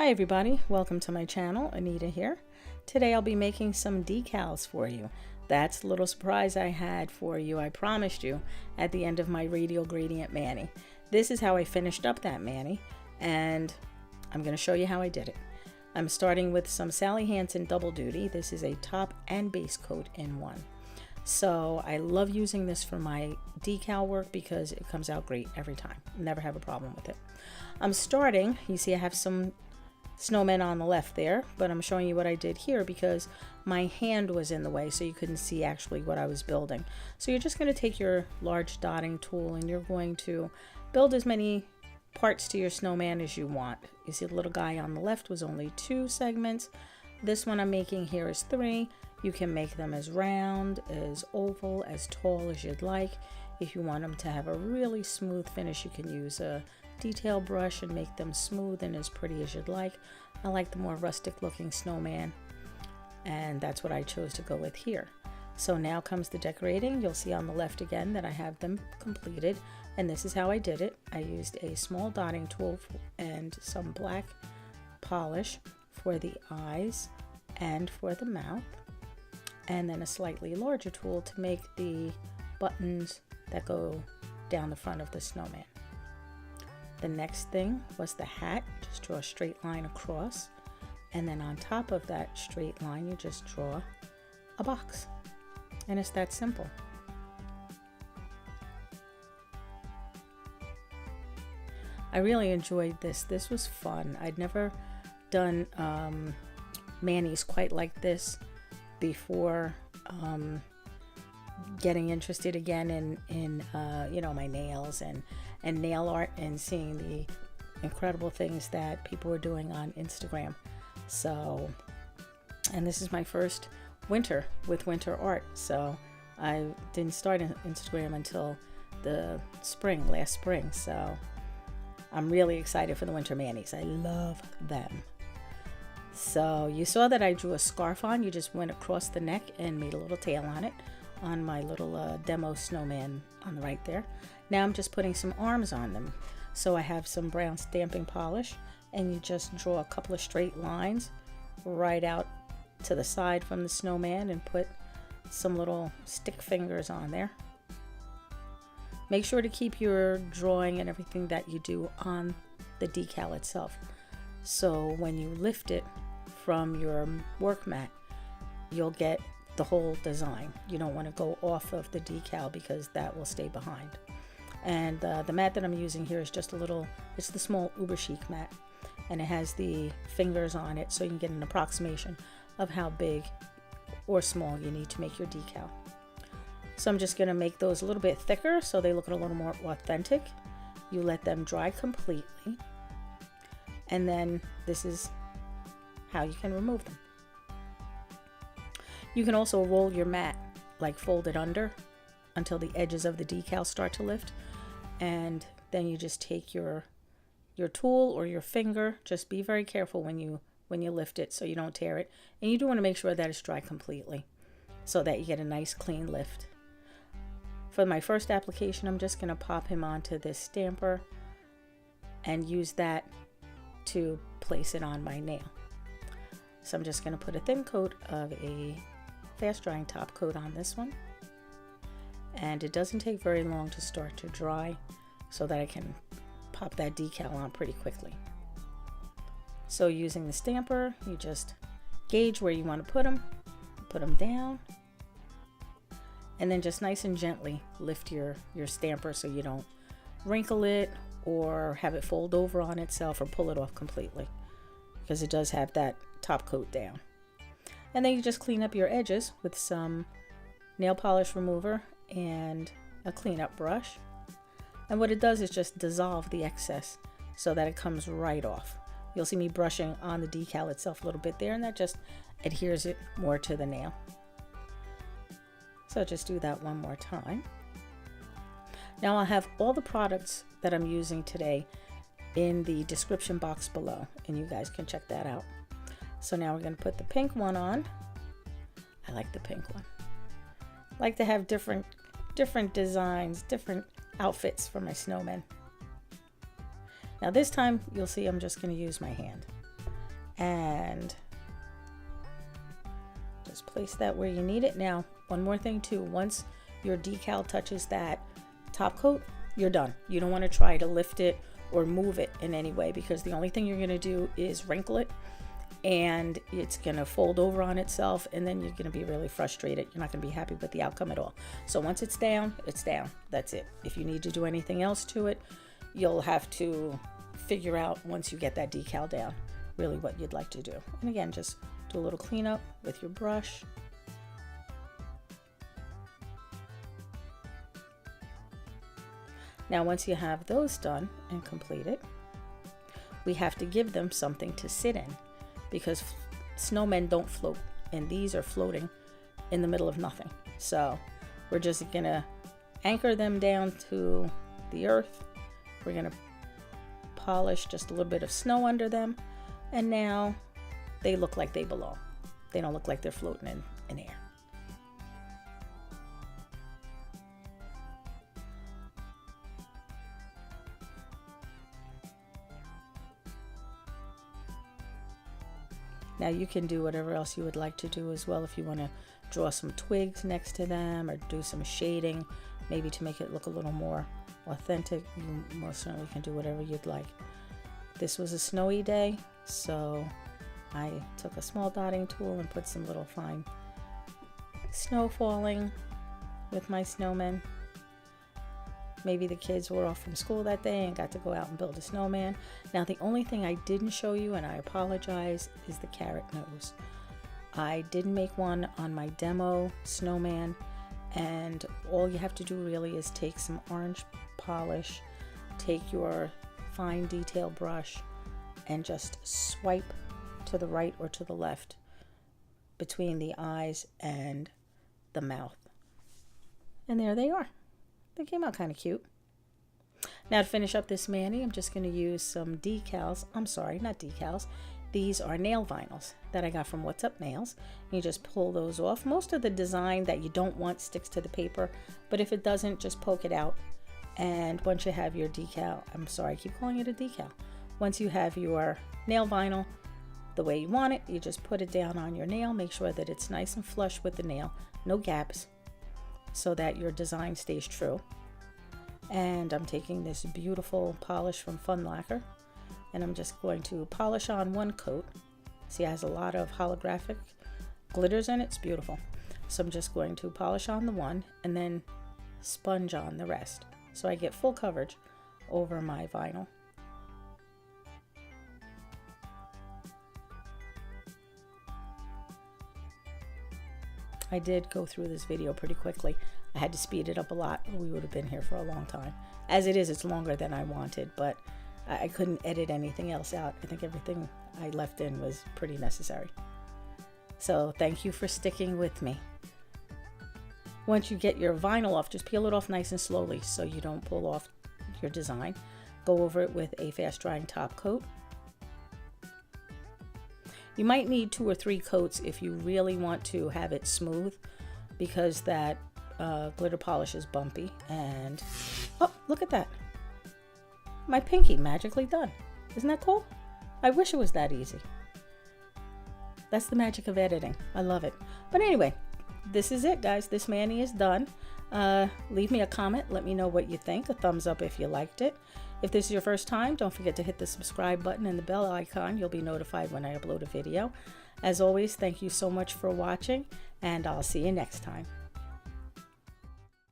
Hi everybody, welcome to my channel. Anita here. Today I'll be making some decals for you. That's the little surprise I had for you, I promised you, at the end of my Radial Gradient mani. This is how I finished up that mani, and I'm going to show you how I did it. I'm starting with some Sally Hansen Double Duty. This is a top and base coat in one. So I love using this for my decal work because it comes out great every time. Never have a problem with it. I'm starting, you see I have some snowmen on the left there, but I'm showing you what I did here because my hand was in the way, so you couldn't see actually what I was building. So you're just going to take your large dotting tool and you're going to build as many parts to your snowman as you want. You see the little guy on the left was only 2 segments. This one I'm making here is 3. You can make them as round, as oval, as tall as you'd like. If you want them to have a really smooth finish, you can use a detail brush and make them smooth and as pretty as you'd like. I like the more rustic looking snowman, and that's what I chose to go with here. So now comes the decorating. You'll see on the left again that I have them completed, and this is how I did it. I used a small dotting tool and some black polish for the eyes and for the mouth, and then a slightly larger tool to make the buttons that go down the front of the snowman. The next thing was the hat. Just draw a straight line across, and then on top of that straight line you just draw a box, and it's that simple. I really enjoyed this. This was fun. I'd never done manis quite like this before getting interested again in you know, my nails and nail art, and seeing the incredible things that people were doing on Instagram. So, and this is my first winter with winter art, so I didn't start Instagram until the spring, last spring, so I'm really excited for the winter manis. I love them. So you saw that I drew a scarf on. You just went across the neck and made a little tail on it, on my little demo snowman on the right there. Now I'm just putting some arms on them. So I have some brown stamping polish, and you just draw a couple of straight lines right out to the side from the snowman and put some little stick fingers on there. Make sure to keep your drawing and everything that you do on the decal itself, so when you lift it from your work mat, you'll get the whole design. You don't want to go off of the decal because that will stay behind. And the mat that I'm using here is just a little, it's the small Uberchic mat, and it has the fingers on it so you can get an approximation of how big or small you need to make your decal. So I'm just going to make those a little bit thicker so they look a little more authentic. You let them dry completely, and then this is how you can remove them. You can also roll your mat, like fold it under until the edges of the decal start to lift, and then you just take your tool or your finger. Just be very careful when you lift it so you don't tear it, and you do want to make sure that it's dry completely so that you get a nice clean lift. For my first application, I'm just going to pop him onto this stamper and use that to place it on my nail. So I'm just going to put a thin coat of a fast drying top coat on this one, and it doesn't take very long to start to dry so that I can pop that decal on pretty quickly. So using the stamper, you just gauge where you want to put them down, and then just nice and gently lift your stamper so you don't wrinkle it or have it fold over on itself or pull it off completely, because it does have that top coat down. And then you just clean up your edges with some nail polish remover and a cleanup brush. And what it does is just dissolve the excess so that it comes right off. You'll see me brushing on the decal itself a little bit there, and that just adheres it more to the nail. So just do that one more time. Now I'll have all the products that I'm using today in the description box below, and you guys can check that out. So now we're going to put the pink one on. I like the pink one. I like to have different designs, different outfits for my snowmen. Now this time you'll see I'm just going to use my hand. and just place that where you need it. Now, one more thing too, once your decal touches that top coat, you're done. You don't want to try to lift it or move it in any way, because the only thing you're going to do is wrinkle it, and it's going to fold over on itself, and then you're going to be really frustrated. You're not going to be happy with the outcome at all. So once it's down, it's down. That's it. If you need to do anything else to it, you'll have to figure out, once you get that decal down, really what you'd like to do. And again, just do a little cleanup with your brush. Now, once you have those done and completed, we have to give them something to sit in, because snowmen don't float, and these are floating in the middle of nothing. So we're just gonna anchor them down to the earth. We're gonna polish just a little bit of snow under them, and now they look like they belong. They don't look like they're floating in air. Now you can do whatever else you would like to do as well. If you want to draw some twigs next to them, or do some shading, maybe to make it look a little more authentic, you most certainly can do whatever you'd like. This was a snowy day, so I took a small dotting tool and put some little fine snow falling with my snowmen. Maybe the kids were off from school that day and got to go out and build a snowman. Now, the only thing I didn't show you, and I apologize, is the carrot nose. I didn't make one on my demo snowman, and all you have to do really is take some orange polish, take your fine detail brush, and just swipe to the right or to the left between the eyes and the mouth. And there they are. They came out kind of cute. Now, to finish up this mani, I'm just going to use some decals. I'm sorry, not decals. These are nail vinyls that I got from What's Up Nails. And you just pull those off. Most of the design that you don't want sticks to the paper, but if it doesn't, just poke it out. And once you have your decal, I'm sorry, I keep calling it a decal. Once you have your nail vinyl the way you want it, you just put it down on your nail. Make sure that it's nice and flush with the nail, no gaps, so that your design stays true. And I'm taking this beautiful polish from F.U.N lacquer, and I'm just going to polish on one coat. See, it has a lot of holographic glitters in it. It's beautiful. So I'm just going to polish on the one and then sponge on the rest, so I get full coverage over my vinyl. I did go through this video pretty quickly. I had to speed it up a lot, or we would have been here for a long time. As it is, it's longer than I wanted, but I couldn't edit anything else out. I think everything I left in was pretty necessary. So thank you for sticking with me. Once you get your vinyl off, just peel it off nice and slowly so you don't pull off your design. Go over it with a fast drying top coat. You might need 2 or 3 coats if you really want to have it smooth, because that glitter polish is bumpy. And oh, look at that, my pinky magically done. Isn't that cool? I wish it was that easy. That's the magic of editing. I love it. But anyway, this is it, guys. This mani is done. Leave me a comment. Let me know what you think. A thumbs up if you liked it. If this is your first time, don't forget to hit the subscribe button and the bell icon. You'll be notified when I upload a video. As always, thank you so much for watching, and I'll see you next time.